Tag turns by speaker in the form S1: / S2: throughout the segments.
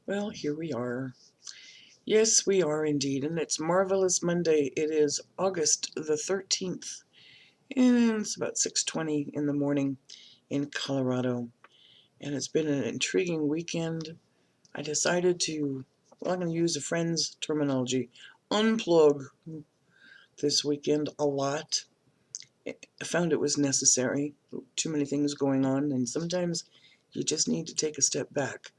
S1: Well, here we are. Yes, we are indeed, and it's Marvelous Monday. It is August the 13th, and it's about 6:20 in the morning in Colorado. And it's been an intriguing weekend. I decided to, well, I'm going to use a friend's terminology, unplug this weekend a lot. I found it was necessary. Too many things going on, and sometimes you just need to take a step back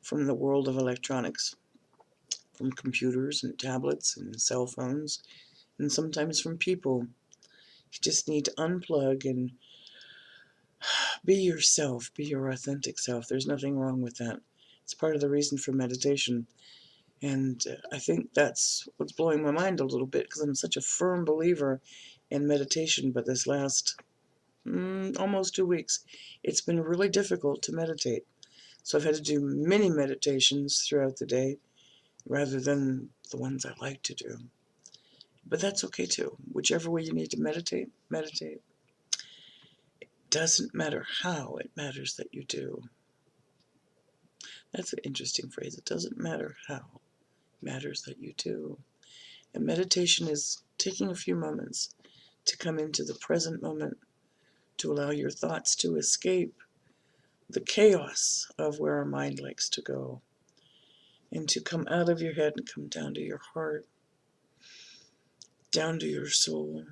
S1: from the world of electronics, from computers and tablets and cell phones, and sometimes from people. You just need to unplug and be yourself, be your authentic self. There's nothing wrong with that. It's part of the reason for meditation. And I think that's what's blowing my mind a little bit because I'm such a firm believer in meditation. But this last almost 2 weeks, it's been really difficult to meditate. So I've had to do many meditations throughout the day rather than the ones I like to do. But that's okay too. Whichever way you need to meditate, meditate. It doesn't matter how, it matters that you do. That's an interesting phrase. It doesn't matter how, it matters that you do. And meditation is taking a few moments to come into the present moment, to allow your thoughts to escape the chaos of where our mind likes to go, and to come out of your head and come down to your heart, down to your soul,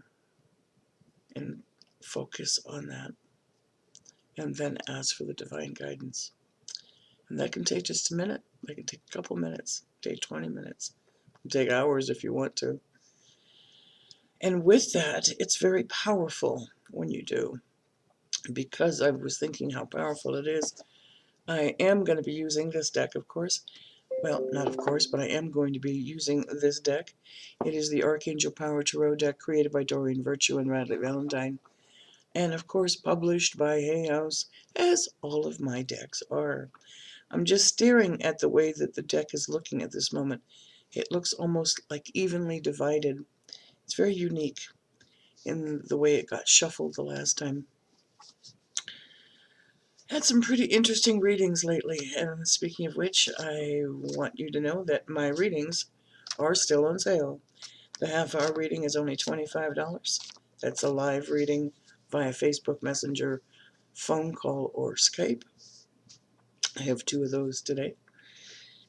S1: and focus on that, and then ask for the divine guidance. And that can take just a minute. That can take a couple minutes, take 20 minutes, take hours if you want to. And with that, it's very powerful when you do. Because I was thinking how powerful it is, I am going to be using this deck, of course. Well, not of course, but I am going to be using this deck. It is the Archangel Power Tarot deck created by Doreen Virtue and Radley Valentine, and of course published by Hay House, as all of my decks are. I'm just staring at the way that the deck is looking at this moment. It looks almost like evenly divided. It's very unique in the way it got shuffled the last time. Had some pretty interesting readings lately, and speaking of which, I want you to know that my readings are still on sale. The half-hour reading is only $25. That's a live reading via Facebook Messenger, phone call, or Skype. I have 2 of those today.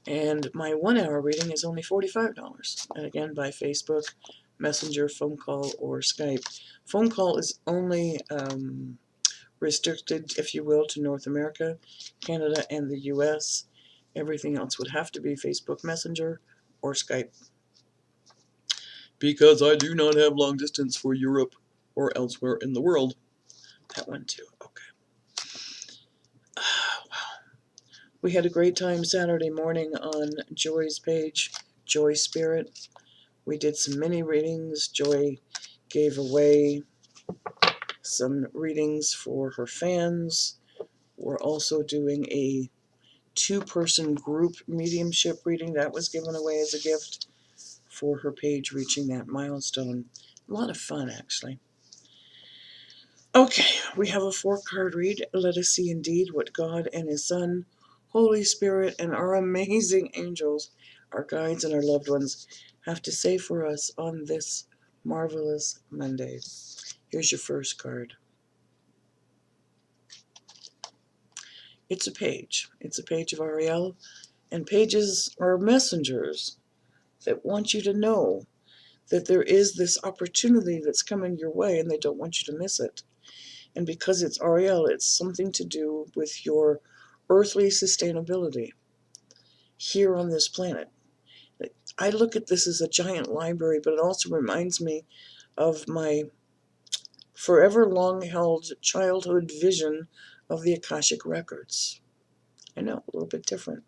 S1: And my 1-hour reading is only $45. And again, by Facebook Messenger, phone call, or Skype. Phone call is only restricted, if you will, to North America, Canada, and the US. Everything else would have to be Facebook Messenger or Skype. Because I do not have long distance for Europe or elsewhere in the world. That one too. Okay. Wow. We had a great time Saturday morning on Joy's page, Joy Spirit. We did some mini readings. Joy gave away some readings for her fans. We're also doing a 2-person group mediumship reading that was given away as a gift for her page reaching that milestone. A lot of fun, actually. Okay, we have a 4-card read. Let us see indeed what God and His Son, Holy Spirit, and our amazing angels, our guides, and our loved ones have to say for us on this marvelous Monday. Here's your first card. It's a page. It's a page of Ariel, and pages are messengers that want you to know that there is this opportunity that's coming your way and they don't want you to miss it. And because it's Ariel, it's something to do with your earthly sustainability here on this planet. I look at this as a giant library, but it also reminds me of my forever long-held childhood vision of the Akashic Records. I know, a little bit different.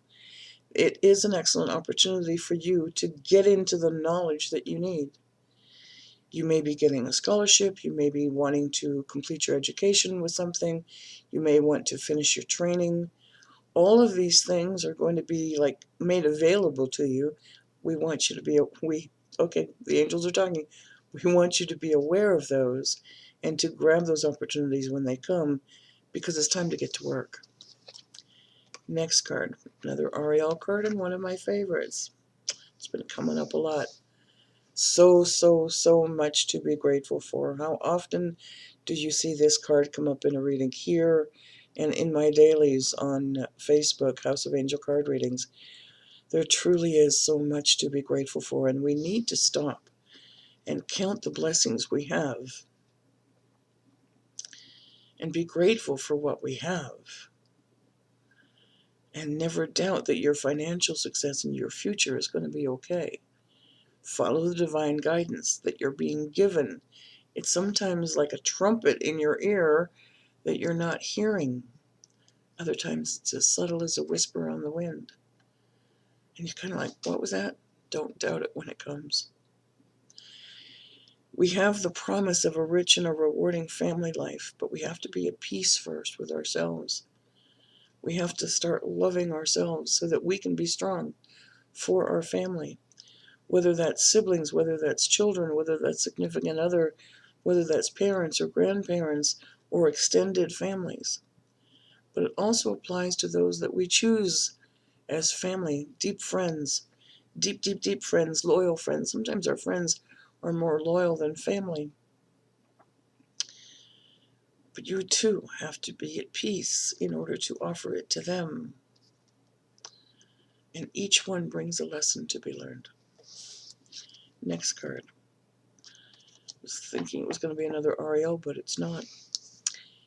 S1: It is an excellent opportunity for you to get into the knowledge that you need. You may be getting a scholarship, you may be wanting to complete your education with something, you may want to finish your training. All of these things are going to be like made available to you. We want you to be, okay, the angels are talking. We want you to be aware of those and to grab those opportunities when they come, because it's time to get to work. Next card, another Ariel card and one of my favorites. It's been coming up a lot. So much to be grateful for. How often do you see this card come up in a reading here and in my dailies on Facebook, House of Angel Card Readings? There truly is so much to be grateful for, and we need to stop and count the blessings we have and be grateful for what we have. And never doubt that your financial success and your future is going to be okay. Follow the divine guidance that you're being given. It's sometimes like a trumpet in your ear that you're not hearing. Other times it's as subtle as a whisper on the wind. And you're kind of like, what was that? Don't doubt it when it comes. We have the promise of a rich and a rewarding family life, but we have to be at peace first with ourselves. We have to start loving ourselves so that we can be strong for our family. Whether that's siblings, whether that's children, whether that's significant other, whether that's parents or grandparents or extended families. But it also applies to those that we choose as family, deep friends, deep friends, loyal friends. Sometimes our friends are more loyal than family. But you too have to be at peace in order to offer it to them. And each one brings a lesson to be learned. Next card. I was thinking it was going to be another Ariel, but it's not.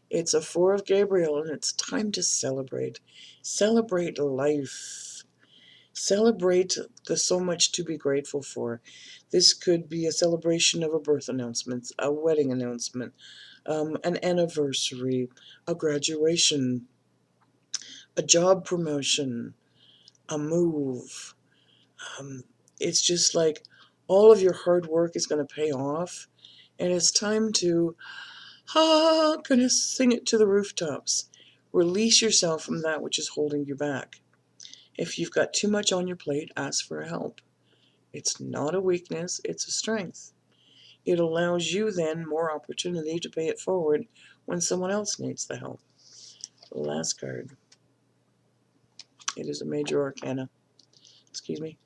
S1: It's a Four of Gabriel, and it's time to celebrate. Celebrate life. Celebrate the so much to be grateful for. This could be a celebration of a birth announcement, a wedding announcement, an anniversary, a graduation, a job promotion, a move. It's just like all of your hard work is going to pay off, and it's time to, gonna sing it to the rooftops. Release yourself from that which is holding you back. If you've got too much on your plate, ask for help. It's not a weakness, it's a strength. It allows you then more opportunity to pay it forward when someone else needs the help. The last card. It is a major arcana. Excuse me.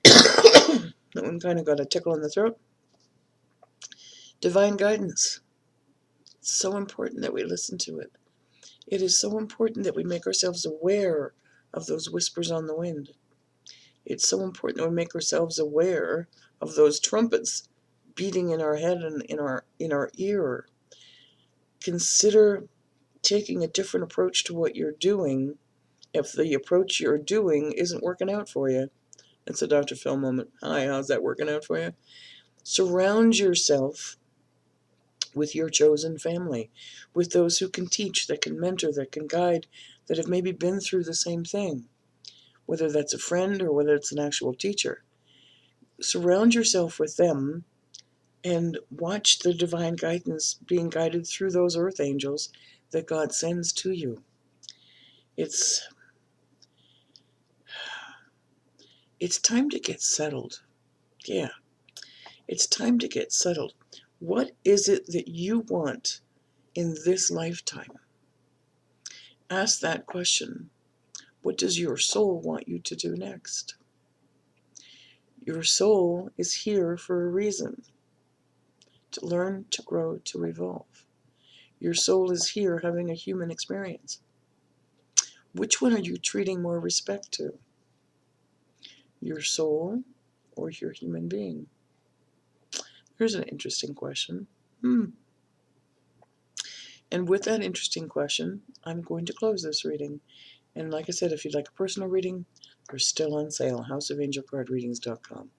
S1: That one kind of got a tickle in the throat. Divine guidance. It's so important that we listen to it. It is so important that we make ourselves aware of those whispers on the wind. It's so important that we make ourselves aware of those trumpets beating in our head and in our ear. Consider taking a different approach to what you're doing if the approach you're doing isn't working out for you. It's a Dr. Phil moment. Hi, how's that working out for you? Surround yourself with your chosen family, with those who can teach, that can mentor, that can guide, that have maybe been through the same thing, whether that's a friend or whether it's an actual teacher. Surround yourself with them and watch the divine guidance being guided through those earth angels that God sends to you. It's time to get settled. Yeah, it's time to get settled. What is it that you want in this lifetime? Ask that question. What does your soul want you to do next? Your soul is here for a reason. To learn, to grow, to evolve. Your soul is here having a human experience. Which one are you treating more respect to? Your soul or your human being? Here's an interesting question. And with that interesting question, I'm going to close this reading. And like I said, if you'd like a personal reading, they're still on sale, houseofangelcardreadings.com.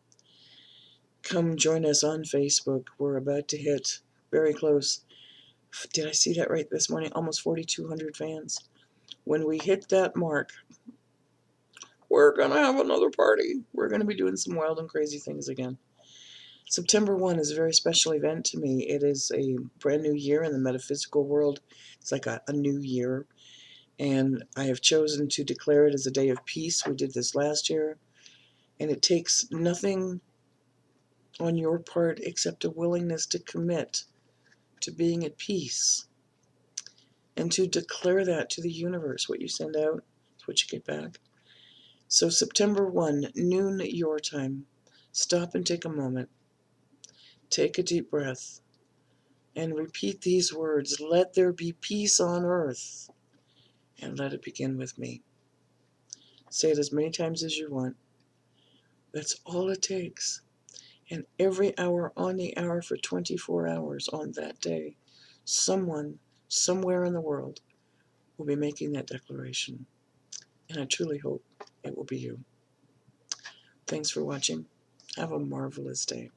S1: Come join us on Facebook. We're about to hit very close. Did I see that right this morning? Almost 4,200 fans. When we hit that mark, we're going to have another party. We're going to be doing some wild and crazy things again. September 1 is a very special event to me. It is a brand new year in the metaphysical world. It's like a new year. And I have chosen to declare it as a day of peace. We did this last year. And it takes nothing on your part except a willingness to commit to being at peace and to declare that to the universe. What you send out when you get back. So September 1, noon your time, stop and take a moment. Take a deep breath and repeat these words. Let there be peace on earth, and let it begin with me. Say it as many times as you want. That's all it takes. And every hour on the hour for 24 hours on that day, someone, somewhere in the world, will be making that declaration. And I truly hope it will be you. Thanks for watching. Have a marvelous day.